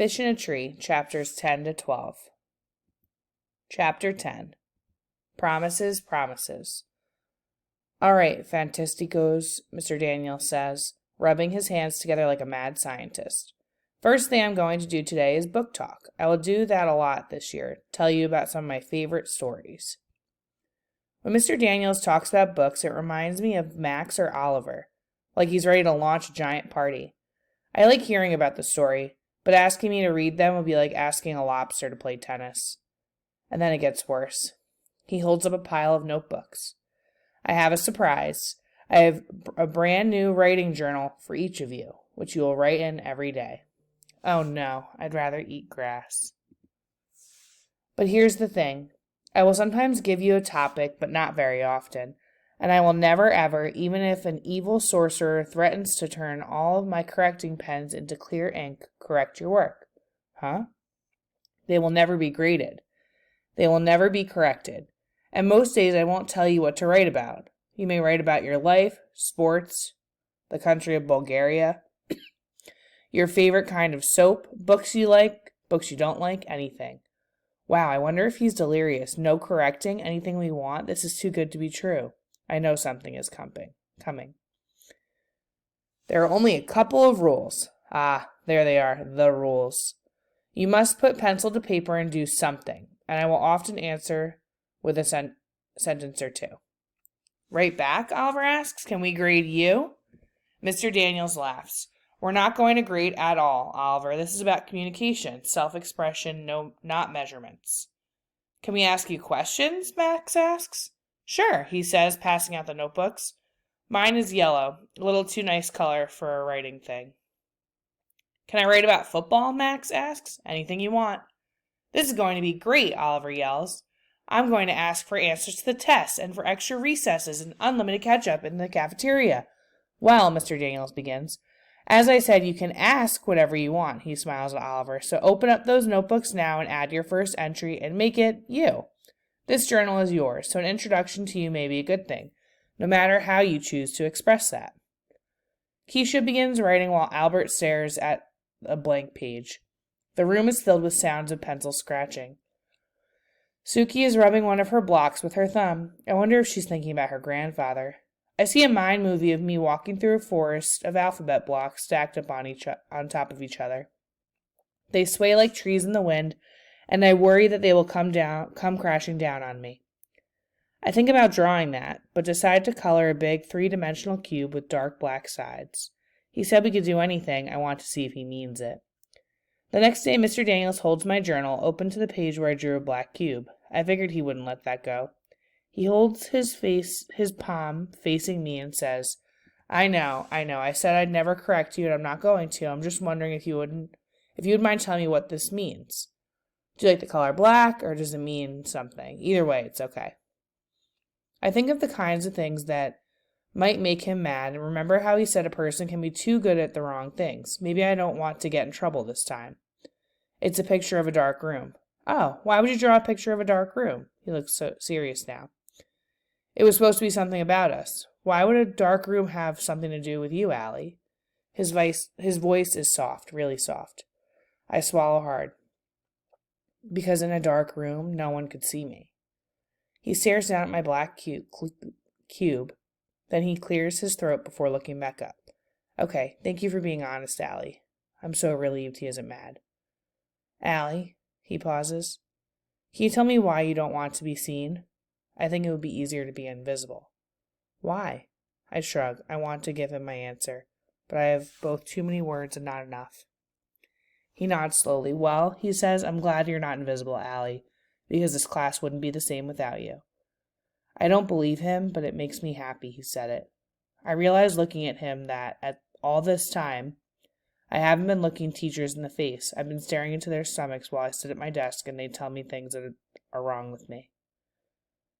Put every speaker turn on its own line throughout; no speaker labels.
Fish in a Tree, chapters 10 to 12. Chapter 10. Promises, Promises. All right, Fantasticos, Mr. Daniels says, rubbing his hands together like a mad scientist. First thing I'm going to do today is book talk. I will do that a lot this year, tell you about some of my favorite stories. When Mr. Daniels talks about books, it reminds me of Max or Oliver, like he's ready to launch a giant party. I like hearing about the story, but asking me to read them would be like asking a lobster to play tennis. And then it gets worse. He holds up a pile of notebooks. I have a surprise. I have a brand new writing journal for each of you, which you will write in every day. Oh no, I'd rather eat grass. But here's the thing. I will sometimes give you a topic, but not very often. And I will never ever, even if an evil sorcerer threatens to turn all of my correcting pens into clear ink, correct your work. Huh? They will never be graded. They will never be corrected. And most days I won't tell you what to write about. You may write about your life, sports, the country of Bulgaria, your favorite kind of soap, books you like, books you don't like, anything. Wow, I wonder if he's delirious. No correcting anything we want. This is too good to be true. I know something is coming. There are only a couple of rules. Ah, there they are, the rules. You must put pencil to paper and do something, and I will often answer with a sentence or two. Right back, Oliver asks. Can we grade you? Mr. Daniels laughs. We're not going to grade at all, Oliver. This is about communication, self-expression, not measurements. Can we ask you questions? Max asks. Sure, he says, passing out the notebooks. Mine is yellow, a little too nice color for a writing thing. Can I write about football? Max asks. Anything you want. This is going to be great, Oliver yells. I'm going to ask for answers to the tests and for extra recesses and unlimited ketchup in the cafeteria. Well, Mr. Daniels begins. As I said, you can ask whatever you want, he smiles at Oliver. So open up those notebooks now and add your first entry and make it you. This journal is yours, so an introduction to you may be a good thing, no matter how you choose to express that. Keisha begins writing while Albert stares at a blank page. The room is filled with sounds of pencil scratching. Suki is rubbing one of her blocks with her thumb. I wonder if she's thinking about her grandfather. I see a mind movie of me walking through a forest of alphabet blocks stacked up on top of each other. They sway like trees in the wind, and I worry that they will come crashing down on me. I think about drawing that, but decide to color a big 3-dimensional cube with dark black sides. He said we could do anything. I want to see if he means it. The next day, Mr. Daniels holds my journal open to the page where I drew a black cube. I figured he wouldn't let that go. He holds his palm facing me and says, I know. I said I'd never correct you, and I'm not going to. I'm just wondering if you would mind telling me what this means. Do you like the color black, or does it mean something? Either way, it's okay. I think of the kinds of things that might make him mad, and remember how he said a person can be too good at the wrong things. Maybe I don't want to get in trouble this time. It's a picture of a dark room. Oh, why would you draw a picture of a dark room? He looks so serious now. It was supposed to be something about us. Why would a dark room have something to do with you, Allie? His voice is soft, really soft. I swallow hard. Because in a dark room, no one could see me. He stares down at my black cube. Then he clears his throat before looking back up. Okay, thank you for being honest, Allie. I'm so relieved he isn't mad. Allie, he pauses. Can you tell me why you don't want to be seen? I think it would be easier to be invisible. Why? I shrug. I want to give him my answer, but I have both too many words and not enough. He nods slowly. Well, he says, I'm glad you're not invisible, Allie, because this class wouldn't be the same without you. I don't believe him, but it makes me happy he said it. I realize looking at him that at all this time, I haven't been looking teachers in the face. I've been staring into their stomachs while I sit at my desk and they tell me things that are wrong with me.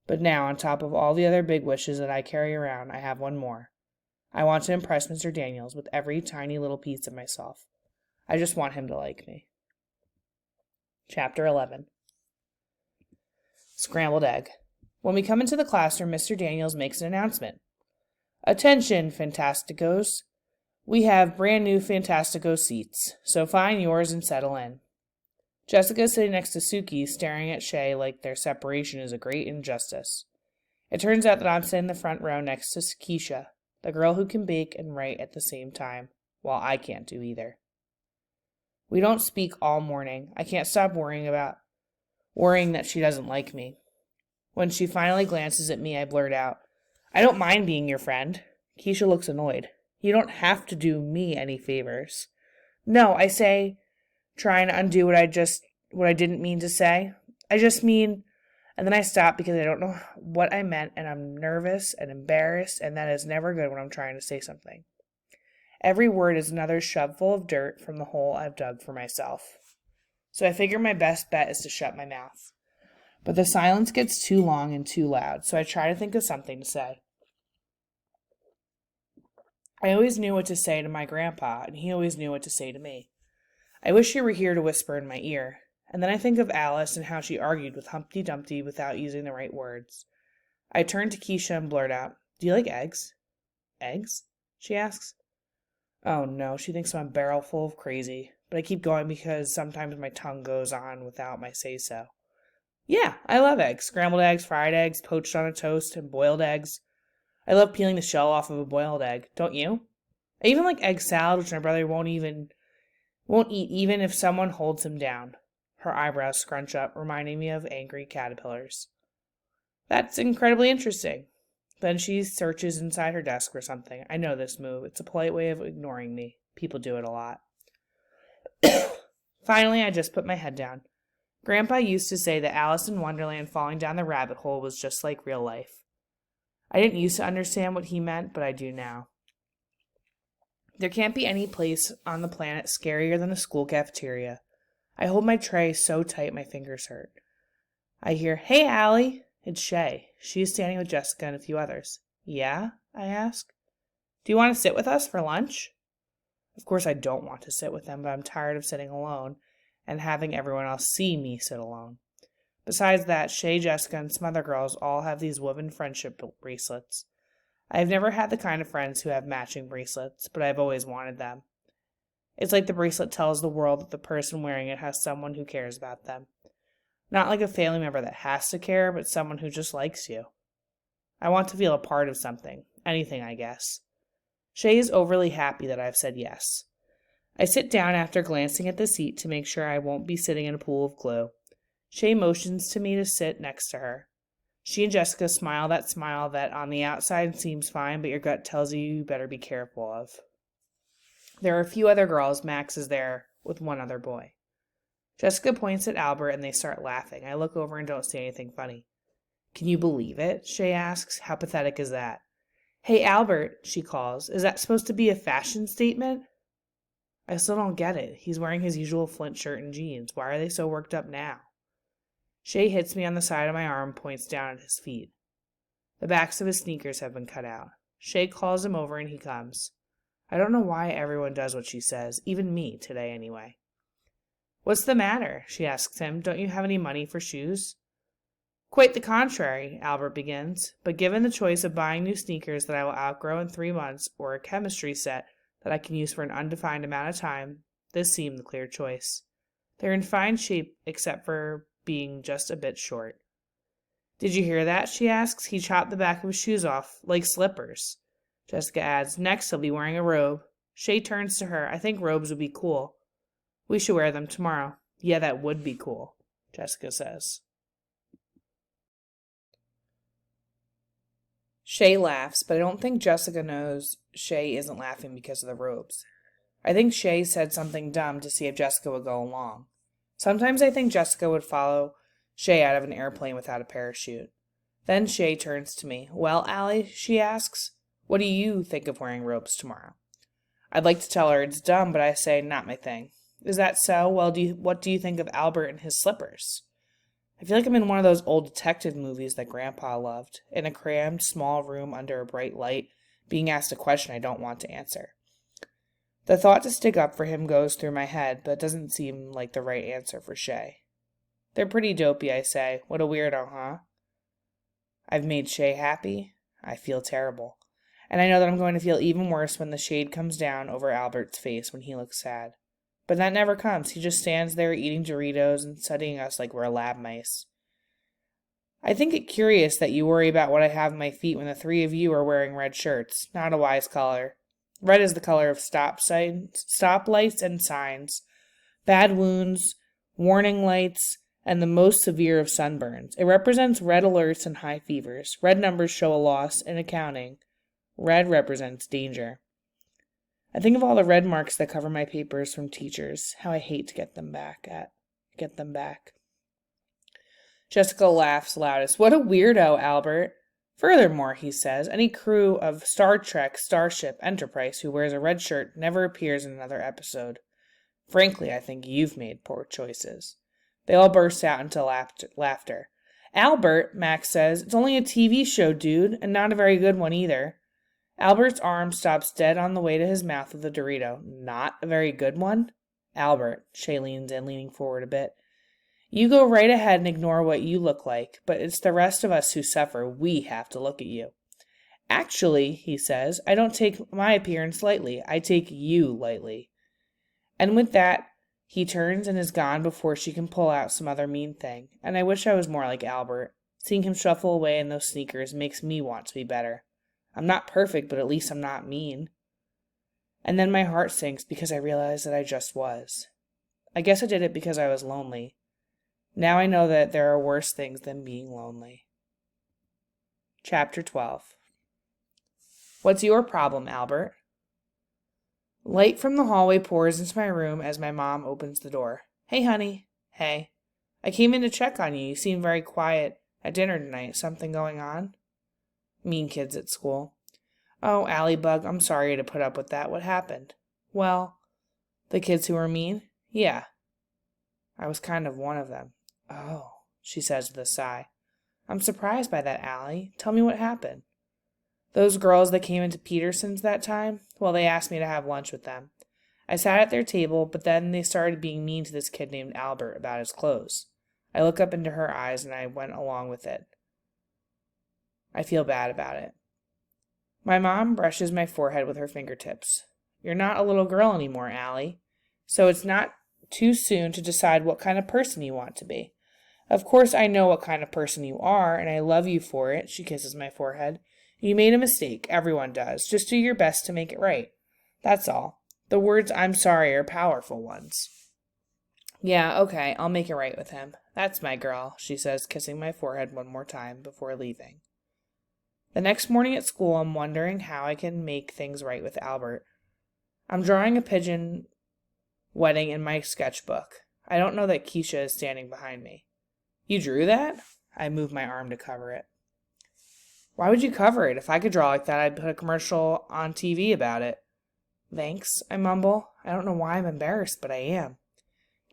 But now, on top of all the other big wishes that I carry around, I have one more. I want to impress Mr. Daniels with every tiny little piece of myself. I just want him to like me. Chapter 11. Scrambled egg. When we come into the classroom, Mr. Daniels makes an announcement. Attention, Fantasticos. We have brand new Fantastico seats, so find yours and settle in. Jessica's sitting next to Suki, staring at Shay like their separation is a great injustice. It turns out that I'm sitting in the front row next to Keisha, the girl who can bake and write at the same time, while I can't do either. We don't speak all morning. I can't stop worrying that she doesn't like me. When she finally glances at me, I blurt out, "I don't mind being your friend." Keisha looks annoyed. "You don't have to do me any favors." "No," I say, trying to undo what I didn't mean to say. "I just mean," and then I stop because I don't know what I meant, and I'm nervous and embarrassed, and that is never good when I'm trying to say something. Every word is another shovelful of dirt from the hole I've dug for myself. So I figure my best bet is to shut my mouth. But the silence gets too long and too loud, so I try to think of something to say. I always knew what to say to my grandpa, and he always knew what to say to me. I wish he were here to whisper in my ear, and then I think of Alice and how she argued with Humpty Dumpty without using the right words. I turn to Keisha and blurt out, "Do you like eggs?" "Eggs?" she asks. Oh no, she thinks I'm a barrel full of crazy, but I keep going because sometimes my tongue goes on without my say-so. "Yeah, I love eggs. Scrambled eggs, fried eggs, poached on a toast, and boiled eggs. I love peeling the shell off of a boiled egg. Don't you? I even like egg salad, which my brother won't eat even if someone holds him down." Her eyebrows scrunch up, reminding me of angry caterpillars. "That's incredibly interesting." Then she searches inside her desk for something. I know this move. It's a polite way of ignoring me. People do it a lot. Finally, I just put my head down. Grandpa used to say that Alice in Wonderland falling down the rabbit hole was just like real life. I didn't used to understand what he meant, but I do now. There can't be any place on the planet scarier than a school cafeteria. I hold my tray so tight my fingers hurt. I hear, "Hey, Allie." It's Shay. She is standing with Jessica and a few others. "Yeah?" I ask. "Do you want to sit with us for lunch?" Of course I don't want to sit with them, but I'm tired of sitting alone and having everyone else see me sit alone. Besides that, Shay, Jessica, and some other girls all have these woven friendship bracelets. I have never had the kind of friends who have matching bracelets, but I've always wanted them. It's like the bracelet tells the world that the person wearing it has someone who cares about them. Not like a family member that has to care, but someone who just likes you. I want to feel a part of something. Anything, I guess. Shay is overly happy that I've said yes. I sit down after glancing at the seat to make sure I won't be sitting in a pool of glue. Shay motions to me to sit next to her. She and Jessica smile that smile that on the outside seems fine, but your gut tells you better be careful of. There are a few other girls. Max is there with one other boy. Jessica points at Albert and they start laughing. I look over and don't say anything funny. "Can you believe it?" Shay asks. "How pathetic is that?" "Hey, Albert," she calls. "Is that supposed to be a fashion statement?" I still don't get it. He's wearing his usual Flint shirt and jeans. Why are they so worked up now? Shay hits me on the side of my arm and points down at his feet. The backs of his sneakers have been cut out. Shay calls him over and he comes. I don't know why everyone does what she says, even me, today anyway. "What's the matter?" she asks him. "Don't you have any money for shoes?" "Quite the contrary," Albert begins, "but given the choice of buying new sneakers that I will outgrow in 3 months or a chemistry set that I can use for an undefined amount of time, this seemed the clear choice. They're in fine shape except for being just a bit short." "Did you hear that?" she asks. "He chopped the back of his shoes off, like slippers." Jessica adds, "Next he'll be wearing a robe." Shay turns to her. "I think robes would be cool. We should wear them tomorrow." "Yeah, that would be cool," Jessica says. Shay laughs, but I don't think Jessica knows Shay isn't laughing because of the robes. I think Shay said something dumb to see if Jessica would go along. Sometimes I think Jessica would follow Shay out of an airplane without a parachute. Then Shay turns to me. "Well, Allie," she asks, "what do you think of wearing robes tomorrow?" I'd like to tell her it's dumb, but I say, not my thing. "Is that so? Well, what do you think of Albert and his slippers?" I feel like I'm in one of those old detective movies that Grandpa loved, in a crammed, small room under a bright light, being asked a question I don't want to answer. The thought to stick up for him goes through my head, but it doesn't seem like the right answer for Shay. "They're pretty dopey," I say. "What a weirdo, huh?" I've made Shay happy. I feel terrible. And I know that I'm going to feel even worse when the shade comes down over Albert's face when he looks sad. But that never comes. He just stands there eating Doritos and studying us like we're lab mice. I think it curious that you worry about what I have in my feet when the three of you are wearing red shirts. Not a wise color. Red is the color of stoplights and signs, bad wounds, warning lights, and the most severe of sunburns. It represents red alerts and high fevers. Red numbers show a loss in accounting. Red represents danger. I think of all the red marks that cover my papers from teachers. How I hate to get them back. Jessica laughs loudest. What a weirdo, Albert. Furthermore, he says, any crew of Star Trek, Starship, Enterprise who wears a red shirt never appears in another episode. Frankly, I think you've made poor choices. They all burst out into laughter. Albert, Max says, it's only a TV show, dude, and not a very good one either. Albert's arm stops dead on the way to his mouth with a Dorito. Not a very good one? Albert, Shay leans in, leaning forward a bit. You go right ahead and ignore what you look like, but it's the rest of us who suffer. We have to look at you. Actually, he says, I don't take my appearance lightly. I take you lightly. And with that, he turns and is gone before she can pull out some other mean thing. And I wish I was more like Albert. Seeing him shuffle away in those sneakers makes me want to be better. I'm not perfect, but at least I'm not mean. And then my heart sinks because I realize that I just was. I guess I did it because I was lonely. Now I know that there are worse things than being lonely. Chapter 12. What's your problem, Albert? Light from the hallway pours into my room as my mom opens the door. Hey, honey. Hey. I came in to check on you. You seem very quiet at dinner tonight. Something going on? Mean kids at school. Oh, Allie Bug, I'm sorry to put up with that. What happened? Well, the kids who were mean? Yeah. I was kind of one of them. Oh, she says with a sigh. I'm surprised by that, Allie. Tell me what happened. Those girls that came into Peterson's that time, well, they asked me to have lunch with them. I sat at their table, but then they started being mean to this kid named Albert about his clothes. I look up into her eyes and I went along with it. I feel bad about it. My mom brushes my forehead with her fingertips. You're not a little girl anymore, Allie. So it's not too soon to decide what kind of person you want to be. Of course I know what kind of person you are, and I love you for it, she kisses my forehead. You made a mistake, everyone does. Just do your best to make it right. That's all. The words I'm sorry are powerful ones. Yeah, okay, I'll make it right with him. That's my girl, she says, kissing my forehead one more time before leaving. The next morning at school, I'm wondering how I can make things right with Albert. I'm drawing a pigeon wedding in my sketchbook. I don't know that Keisha is standing behind me. You drew that? I move my arm to cover it. Why would you cover it? If I could draw like that, I'd put a commercial on TV about it. Thanks, I mumble. I don't know why I'm embarrassed, but I am.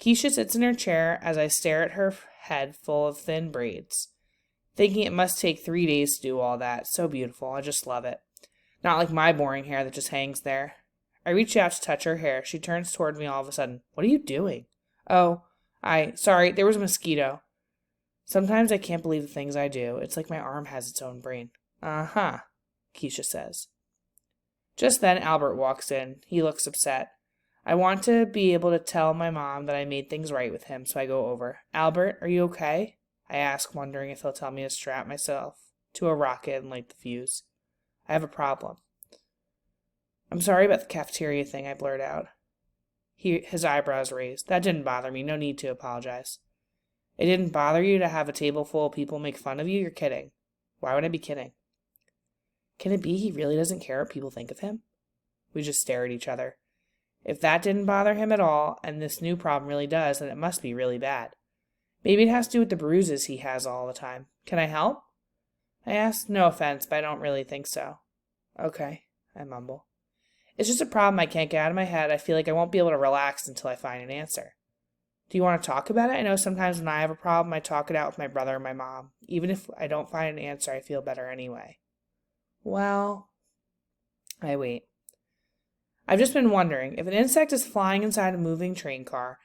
Keisha sits in her chair as I stare at her head full of thin braids, thinking it must take 3 days to do all that. So beautiful. I just love it. Not like my boring hair that just hangs there. I reach out to touch her hair. She turns toward me all of a sudden. What are you doing? Oh, sorry, there was a mosquito. Sometimes I can't believe the things I do. It's like my arm has its own brain. Uh-huh, Keisha says. Just then, Albert walks in. He looks upset. I want to be able to tell my mom that I made things right with him, so I go over. Albert, are you okay? I ask, wondering if he'll tell me to strap myself to a rocket and light the fuse. I have a problem. I'm sorry about the cafeteria thing, I blurt out. His eyebrows raised. That didn't bother me. No need to apologize. It didn't bother you to have a table full of people make fun of you? You're kidding. Why would I be kidding? Can it be he really doesn't care what people think of him? We just stare at each other. If that didn't bother him at all, and this new problem really does, then it must be really bad. Maybe it has to do with the bruises he has all the time. Can I help? I ask. No offense, but I don't really think so. Okay, I mumble. It's just a problem I can't get out of my head. I feel like I won't be able to relax until I find an answer. Do you want to talk about it? I know sometimes when I have a problem, I talk it out with my brother or my mom. Even if I don't find an answer, I feel better anyway. Well, I wait. I've just been wondering, if an insect is flying inside a moving train car,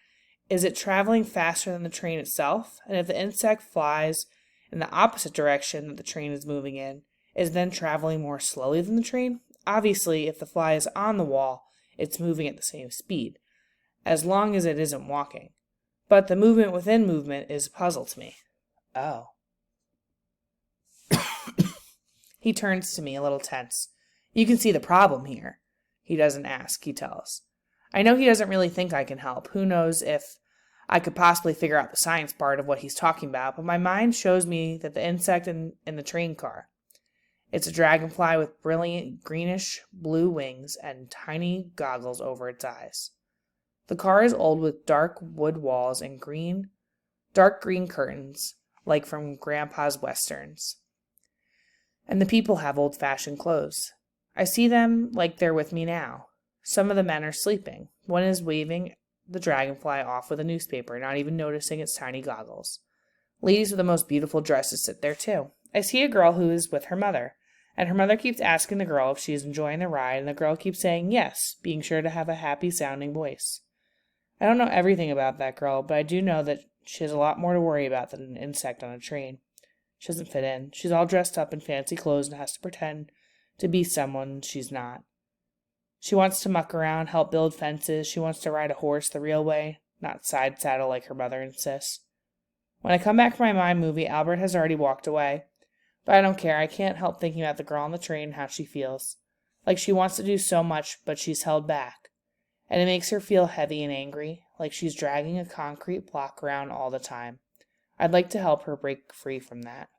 is it traveling faster than the train itself? And if the insect flies in the opposite direction that the train is moving in, is then traveling more slowly than the train. Obviously, if the fly is on the wall, it's moving at the same speed, as long as it isn't walking. But the movement within movement is a puzzle to me. Oh. He turns to me, a little tense. You can see the problem here. He doesn't ask, he tells. I know he doesn't really think I can help. Who knows if I could possibly figure out the science part of what he's talking about, but my mind shows me that the insect in the train car. It's a dragonfly with brilliant greenish blue wings and tiny goggles over its eyes. The car is old with dark wood walls and dark green curtains, like from Grandpa's westerns. And the people have old-fashioned clothes. I see them like they're with me now. Some of the men are sleeping. One is waving the dragonfly off with a newspaper, not even noticing its tiny goggles. Ladies with the most beautiful dresses sit there too. I see a girl who is with her mother, and her mother keeps asking the girl if she is enjoying the ride, and the girl keeps saying yes, being sure to have a happy-sounding voice. I don't know everything about that girl, but I do know that she has a lot more to worry about than an insect on a train. She doesn't fit in. She's all dressed up in fancy clothes and has to pretend to be someone she's not. She wants to muck around, help build fences. She wants to ride a horse the real way, not side saddle like her mother insists. When I come back from my mind movie, Albert has already walked away. But I don't care. I can't help thinking about the girl on the train and how she feels. Like she wants to do so much, but she's held back. And it makes her feel heavy and angry, like she's dragging a concrete block around all the time. I'd like to help her break free from that.